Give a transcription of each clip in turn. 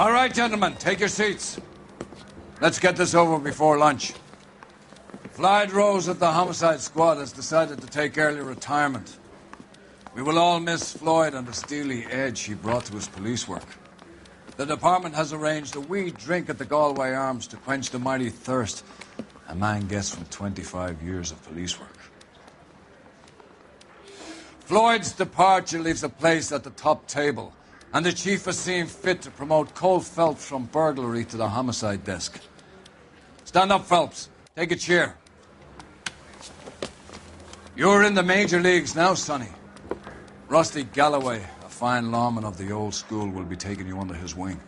All right, gentlemen, take your seats. Let's get this over before lunch. Floyd Rose of the homicide squad has decided to take early retirement. We will all miss Floyd and the steely edge he brought to his police work. The department has arranged a wee drink at the Galway Arms to quench the mighty thirst a man gets from 25 years of police work. Floyd's departure leaves a place at the top table, and the chief has seen fit to promote Cole Phelps from burglary to the homicide desk. Stand up, Phelps. Take a chair. You're in the major leagues now, Sonny. Rusty Galloway, a fine lawman of the old school, will be taking you under his wing.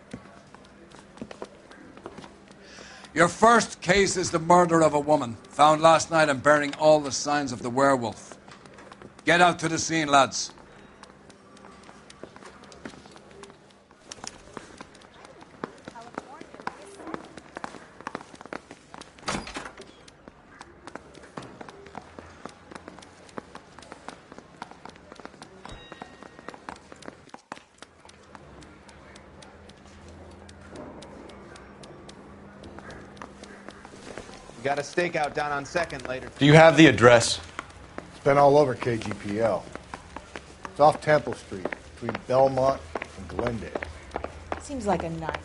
Your first case is the murder of a woman, found last night and bearing all the signs of the werewolf. Get out to the scene, lads. Got a stakeout down on 2nd later. Do you have the address? It's been all over KGPL. It's off Temple Street, between Belmont and Glendale. Seems like a knife.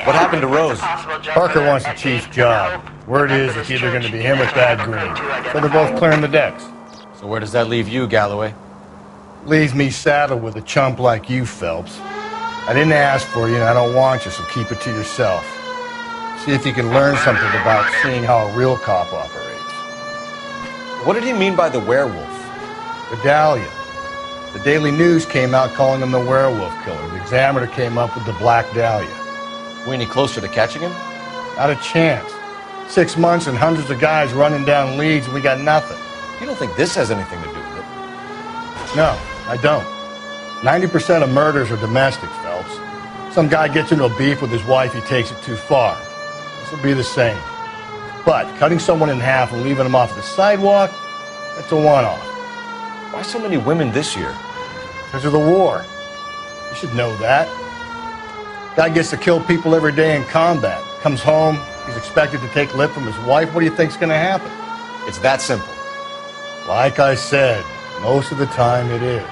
What happened to Rose? Parker wants the chief's job. Word is it's either going to be him or Thad Green. So they're both clearing the decks. So where does that leave you, Galloway? Leaves me saddled with a chump like you, Phelps. I didn't ask for you and I don't want you, so keep it to yourself. See if you can learn something about seeing how a real cop operates. What did he mean by the werewolf? The Dahlia. The Daily News came out calling him the werewolf killer. The Examiner came up with the Black Dahlia. We any closer to catching him? Not a chance. 6 months and hundreds of guys running down leads and we got nothing. You don't think this has anything to do with it? No, I don't. 90% of murders are domestic, Phelps. Some guy gets into a beef with his wife, he takes it too far. This will be the same. But cutting someone in half and leaving them off the sidewalk, that's a one-off. Why so many women this year? Because of the war. You should know that. Guy gets to kill people every day in combat. Comes home, he's expected to take lip from his wife. What do you think's going to happen? It's that simple. Like I said, most of the time it is.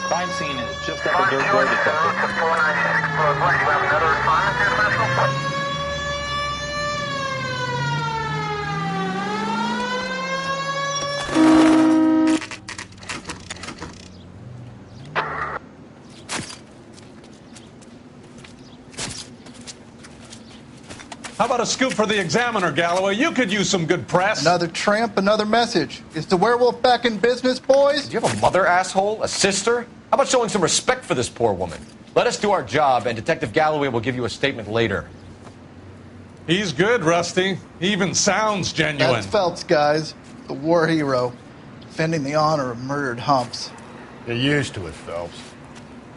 Crime scene is just up a dirt road, detective. 496 Road West. You have another assignment here, Central? How about a scoop for the Examiner, Galloway? You could use some good press. Another tramp, another message. Is the werewolf back in business, boys? Do you have a mother, asshole? A sister? How about showing some respect for this poor woman? Let us do our job, and Detective Galloway will give you a statement later. He's good, Rusty. He even sounds genuine. That's Phelps, guys. The war hero. Defending the honor of murdered humps. Get used to it, Phelps.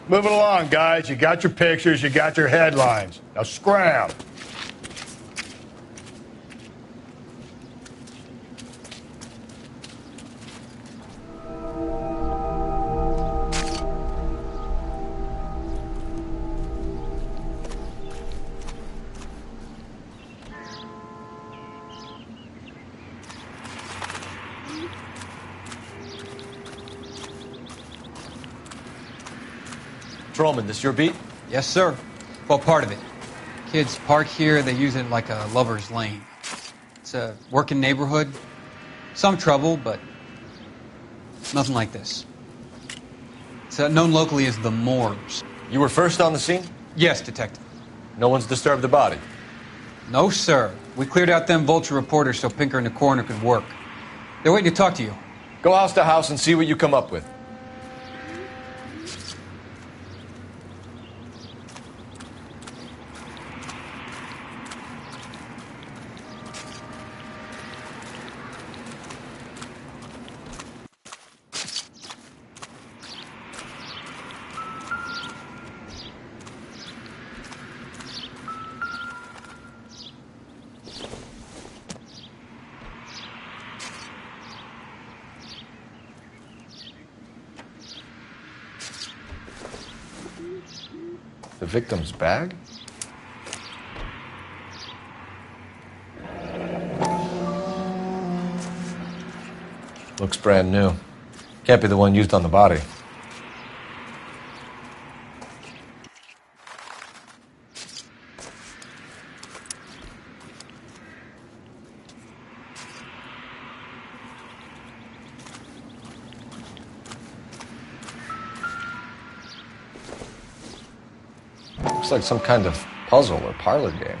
Moving along, guys. You got your pictures, you got your headlines. Now scram. Patrolman, this your beat? Yes, sir. Well, part of it. Kids park here, they use it like a lover's lane. It's a working neighborhood. Some trouble, but nothing like this. known locally as the Moors. You were first on the scene? Yes, Detective. No one's disturbed the body? No, sir. We cleared out them vulture reporters so Pinker and the coroner could work. They're waiting to talk to you. Go house to house and see what you come up with. The victim's bag? Looks brand new. Can't be the one used on the body. Looks like some kind of puzzle or parlor game.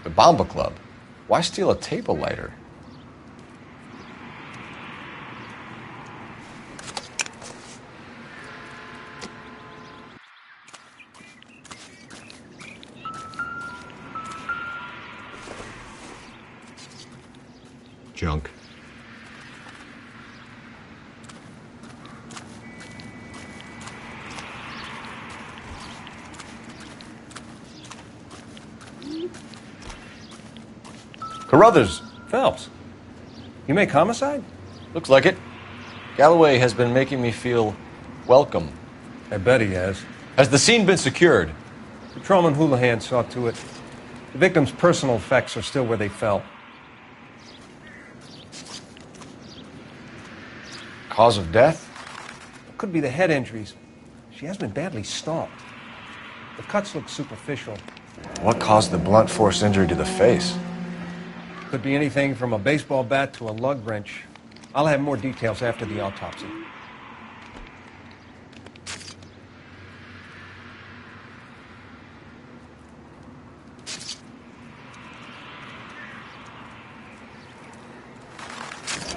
The Bomba Club. Why steal a table lighter? Junk. Carruthers. Phelps, you make homicide? Looks like it. Galloway has been making me feel welcome. I bet he has. Has the scene been secured? Patrolman Houlihan saw to it. The victim's personal effects are still where they fell. Cause of death? It could be the head injuries. She has been badly stalked. The cuts look superficial. What caused the blunt force injury to the face? Could be anything from a baseball bat to a lug wrench. I'll have more details after the autopsy.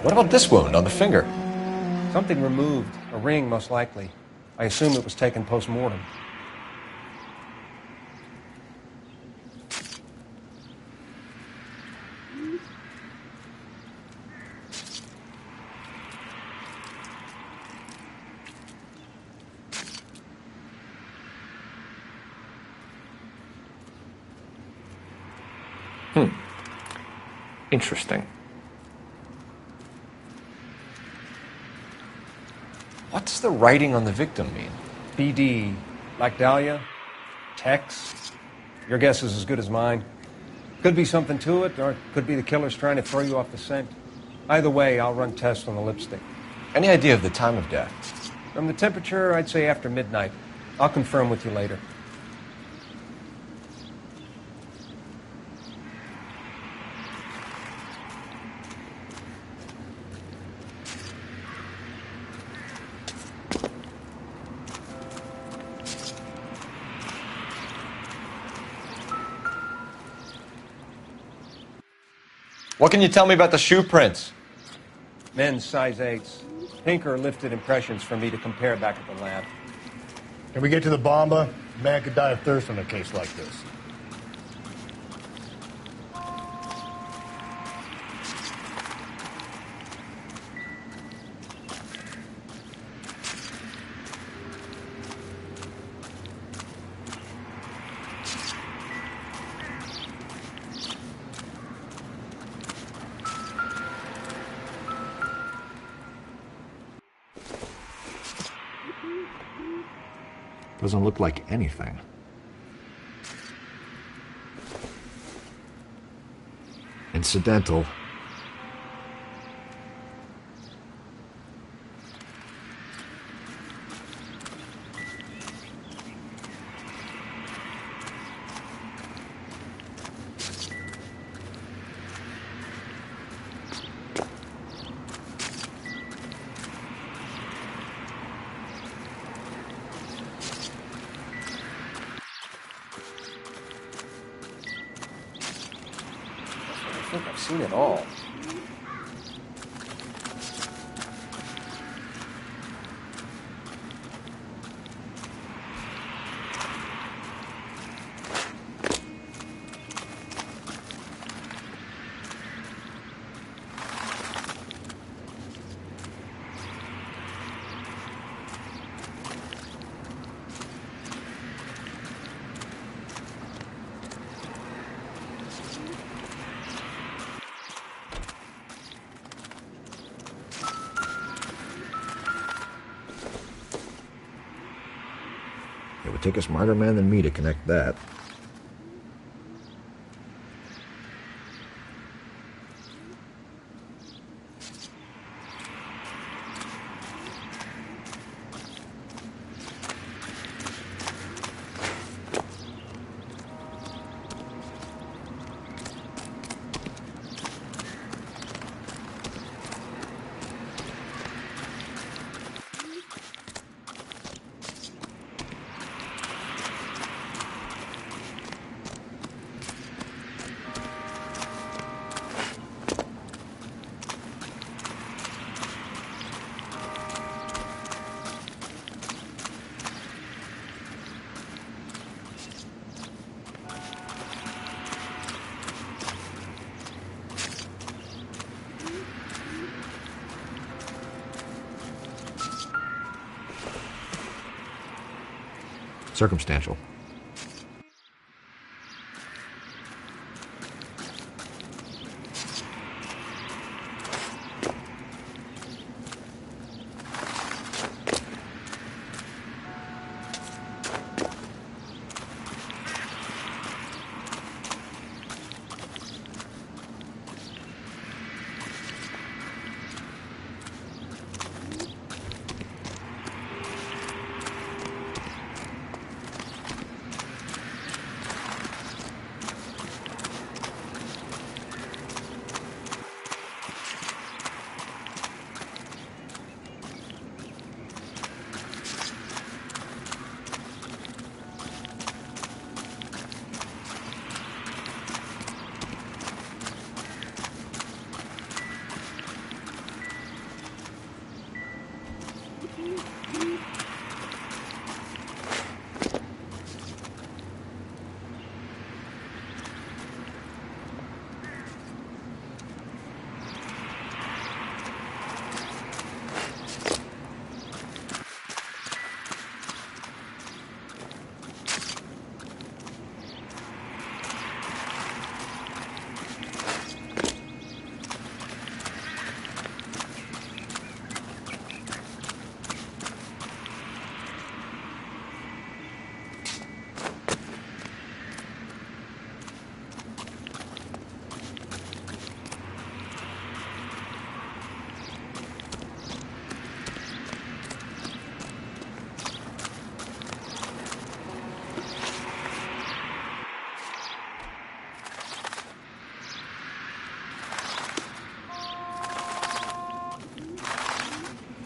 What about this wound on the finger? Something removed. A ring, most likely. I assume it was taken post-mortem. Interesting. What's the writing on the victim mean? BD, like Dahlia, Tex. Your guess is as good as mine. Could be something to it, or it could be the killer's trying to throw you off the scent. Either way, I'll run tests on the lipstick. Any idea of the time of death? From the temperature, I'd say after midnight. I'll confirm with you later. What can you tell me about the shoe prints? Men's size 8s. Pinker lifted impressions for me to compare back at the lab. Can we get to the bomba? Man could die of thirst in a case like this. Doesn't look like anything. Incidental. I think I've seen it all. It would take a smarter man than me to connect that. Circumstantial.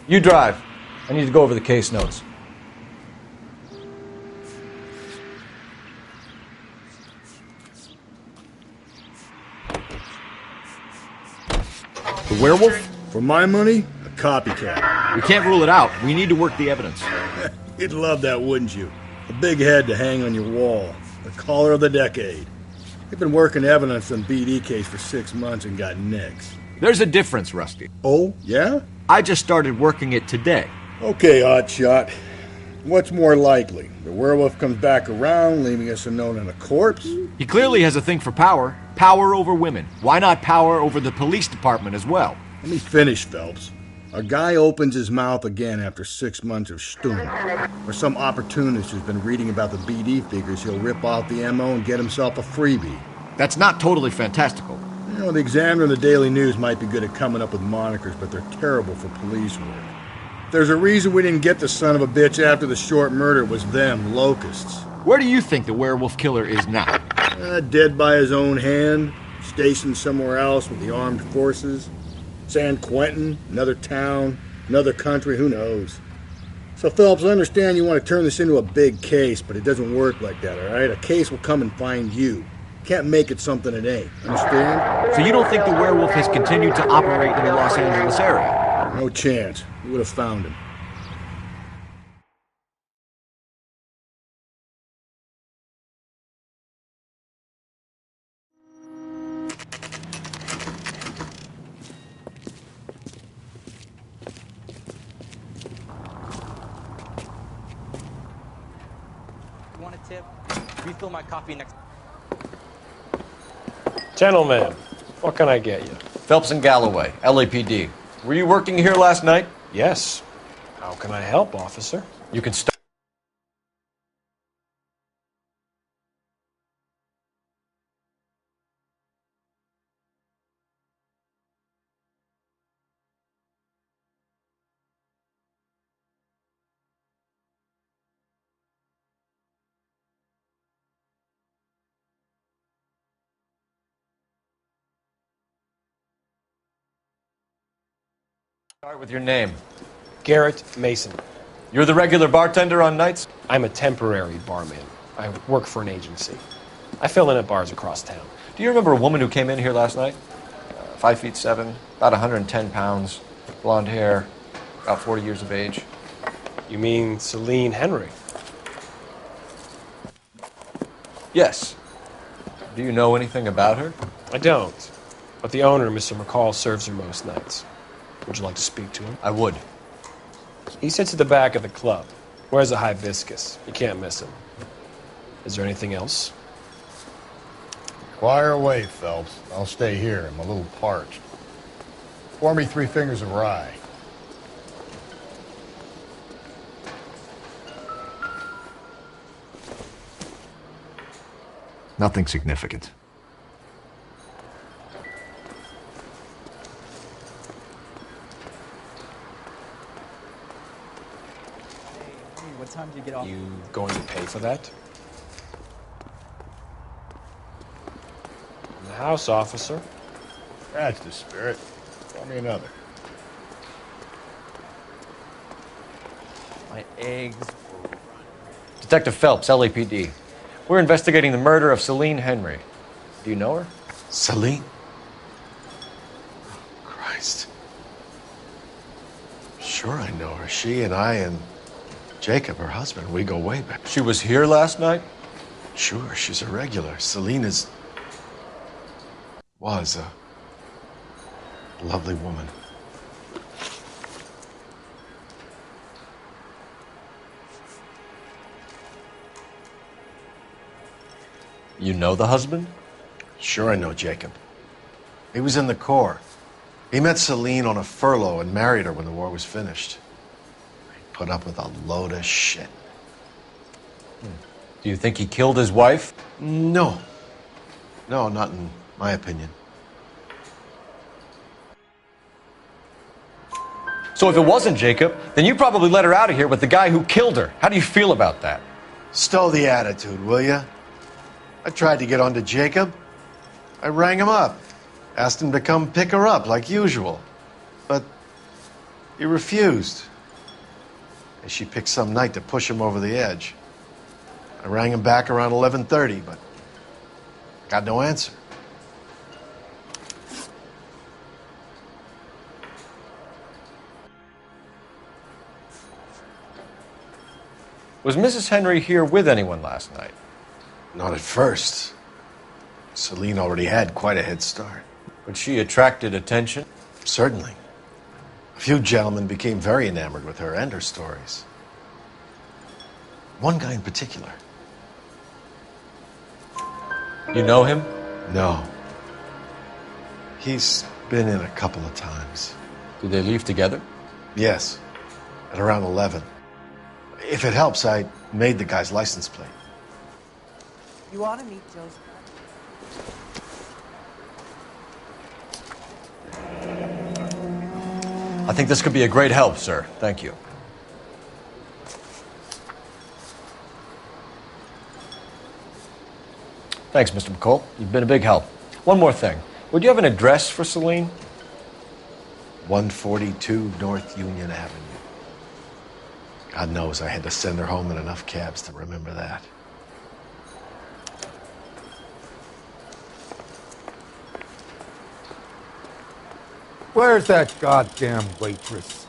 You drive. I need to go over the case notes. The werewolf? For my money, a copycat. We can't rule it out. We need to work the evidence. You'd love that, wouldn't you? A big head to hang on your wall. The caller of the decade. They've been working evidence on BD case for 6 months and got nicks. There's a difference, Rusty. Oh, yeah? I just started working it today. Okay, Oddshot. What's more likely? The werewolf comes back around, leaving us unknown on a corpse? He clearly has a thing for power. Power over women. Why not power over the police department as well? Let me finish, Phelps. A guy opens his mouth again after 6 months of stewing. Or some opportunist who's been reading about the BD figures he'll rip off the MO and get himself a freebie. That's not totally fantastical. You know, the Examiner and the Daily News might be good at coming up with monikers, but they're terrible for police work. If there's a reason we didn't get the son of a bitch after the short murder, it was them, locusts. Where do you think the werewolf killer is now? Dead by his own hand, stationed somewhere else with the armed forces. San Quentin, another town, another country, who knows? So, Phelps, I understand you want to turn this into a big case, but it doesn't work like that, all right? A case will come and find you. Can't make it something it ain't. Understand? So you don't think the werewolf has continued to operate in the Los Angeles area? No chance. We would have found him. Want a tip? Refill my coffee next. Gentlemen, what can I get you? Phelps and Galloway, LAPD. Were you working here last night? Yes. How can I help, officer? You can start. Start with your name. Garrett Mason. You're the regular bartender on nights? I'm a temporary barman. I work for an agency. I fill in at bars across town. Do you remember a woman who came in here last night? 5'7", about 110 pounds, blonde hair, about 40 years of age. You mean Celine Henry? Yes. Do you know anything about her? I don't. But the owner, Mr. McCall, serves her most nights. Would you like to speak to him? I would. He sits at the back of the club. Wears a hibiscus. You can't miss him. Is there anything else? Fire away, Phelps. I'll stay here. I'm a little parched. Pour me 3 fingers of rye. Nothing significant. What time do you get off? You going to pay for that? In the house, officer. That's the spirit. Pour me another. My eggs. Detective Phelps, LAPD. We're investigating the murder of Celine Henry. Do you know her? Celine? Oh, Christ. Sure I know her. She and I and Jacob, her husband, we go way back. She was here last night? Sure, she's a regular. Celine was a lovely woman. You know the husband? Sure I know Jacob. He was in the Corps. He met Celine on a furlough and married her when the war was finished. He put up with a load of shit. Do you think he killed his wife? No. No, not in my opinion. So if it wasn't Jacob, then you probably let her out of here with the guy who killed her. How do you feel about that? Stow the attitude, will ya? I tried to get onto Jacob. I rang him up. Asked him to come pick her up like usual. But He refused. And she picked some night to push him over the edge. I rang him back around 11:30, but got no answer. Was Mrs. Henry here with anyone last night? Not at first. Celine already had quite a head start. But she attracted attention? Certainly. A few gentlemen became very enamored with her and her stories. One guy in particular. You know him? No. He's been in a couple of times. Did they leave together? Yes, at around 11. If it helps, I made the guy's license plate. You ought to meet Joseph. I think this could be a great help, sir. Thank you. Thanks, Mr. McCall. You've been a big help. One more thing. Would you have an address for Celine? 142 North Union Avenue. God knows I had to send her home in enough cabs to remember that. Where's that goddamn waitress?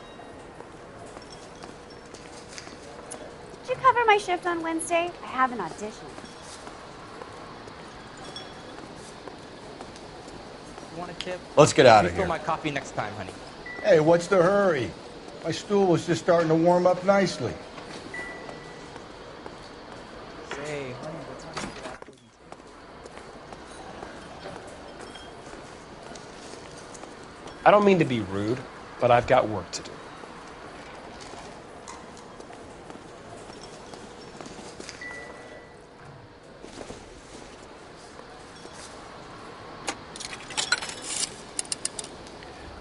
Did you cover my shift on Wednesday? I have an audition. You want a tip? Let's get out of Refill here. my coffee next time, honey. Hey, what's the hurry? My stool was just starting to warm up nicely. Say, honey, what time you get out for I don't mean to be rude, but I've got work to do.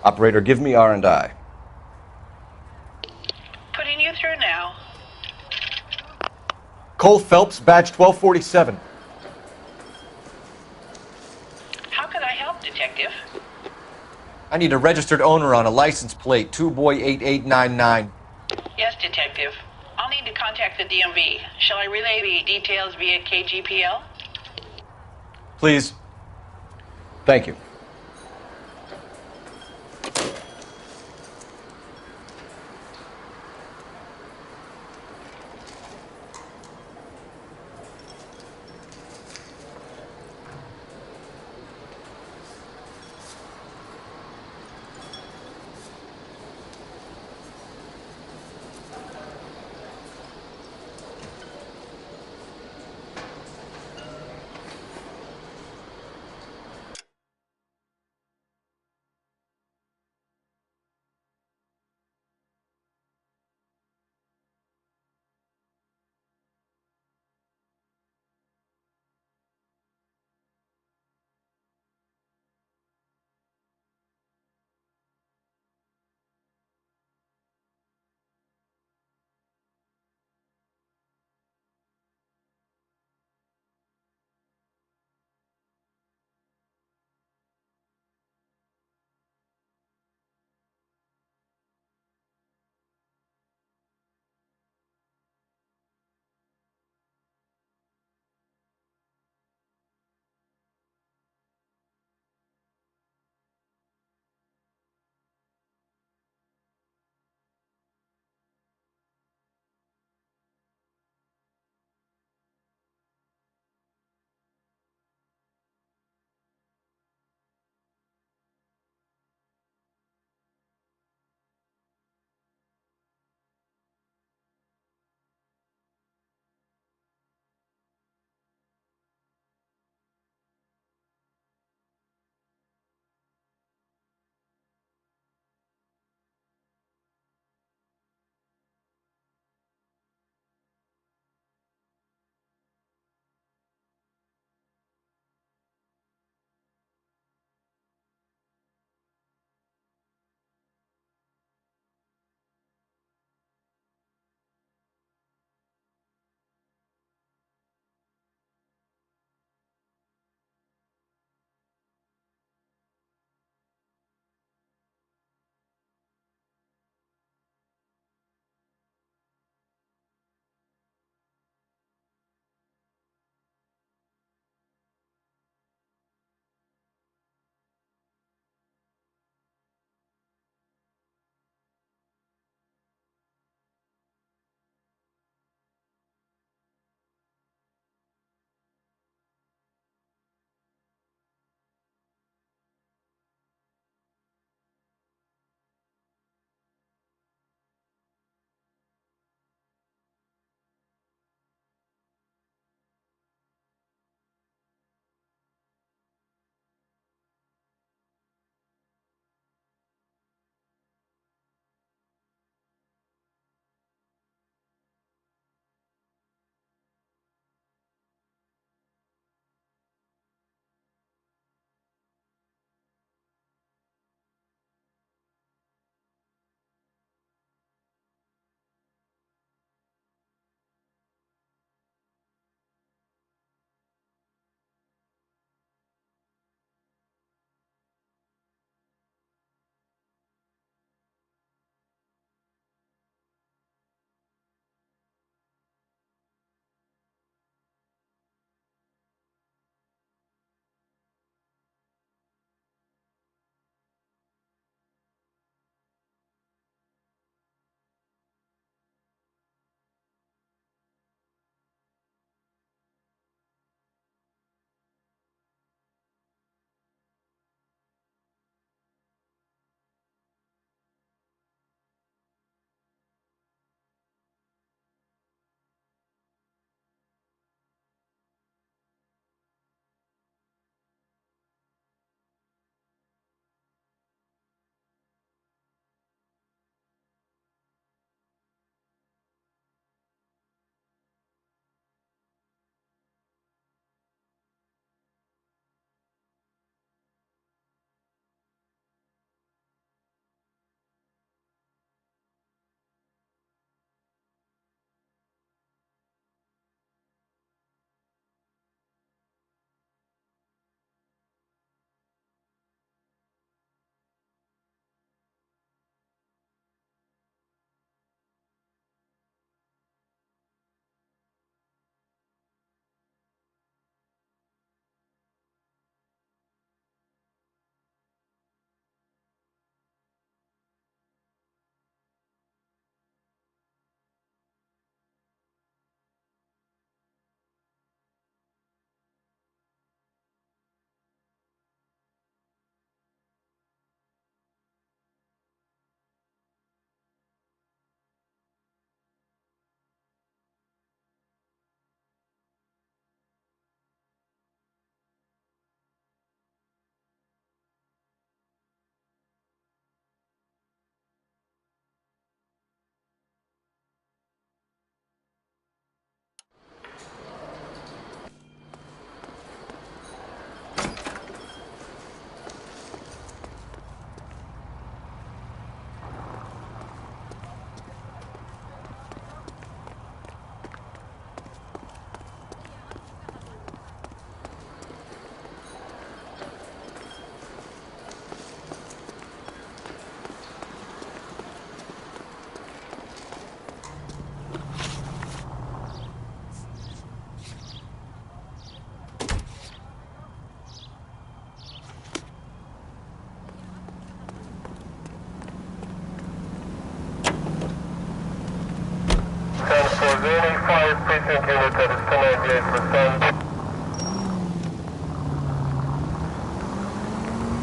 Operator, give me R&I. Putting you through now. Cole Phelps, badge 1247. How can I help, Detective? I need a registered owner on a license plate, 2boy8899. Yes, Detective. I'll need to contact the DMV. Shall I relay the details via KGPL? Please. Thank you.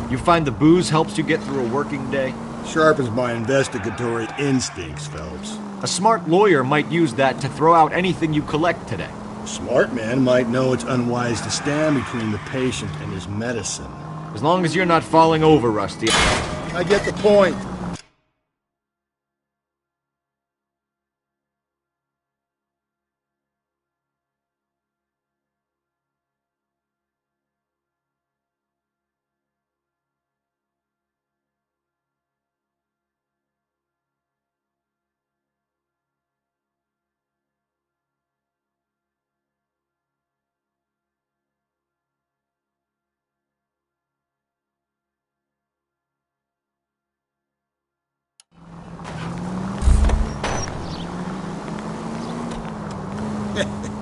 You find the booze helps you get through a working day? Sharpens my investigatory instincts, Phelps. A smart lawyer might use that to throw out anything you collect today. A smart man might know it's unwise to stand between the patient and his medicine. As long as you're not falling over, Rusty. I get the point.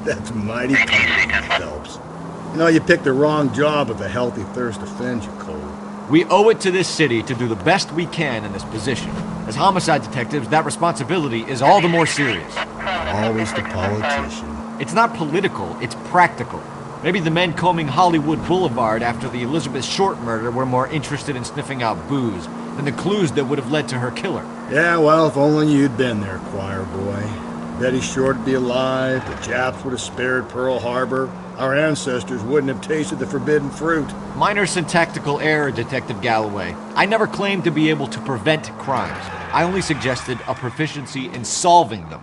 That's mighty kind, Phelps. You know, you picked the wrong job if a healthy thirst offends you, Cole. We owe it to this city to do the best we can in this position. As homicide detectives, that responsibility is all the more serious. Always the politician. It's not political, it's practical. Maybe the men combing Hollywood Boulevard after the Elizabeth Short murder were more interested in sniffing out booze than the clues that would have led to her killer. Yeah, well, if only you'd been there, choir boy. Betty Short would be alive, the Japs would have spared Pearl Harbor, our ancestors wouldn't have tasted the forbidden fruit. Minor syntactical error, Detective Galloway. I never claimed to be able to prevent crimes. I only suggested a proficiency in solving them.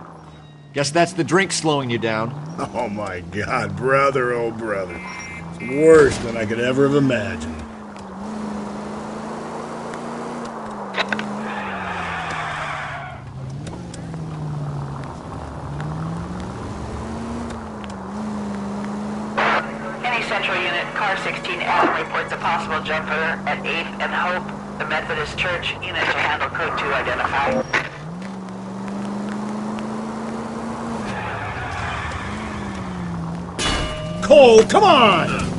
Guess that's the drink slowing you down. Oh my God, brother, oh brother. It's worse than I could ever have imagined. Central Unit, Car 16 Adam reports a possible jumper at 8th and Hope. The Methodist Church unit to handle code 2 identified. Cole, come on!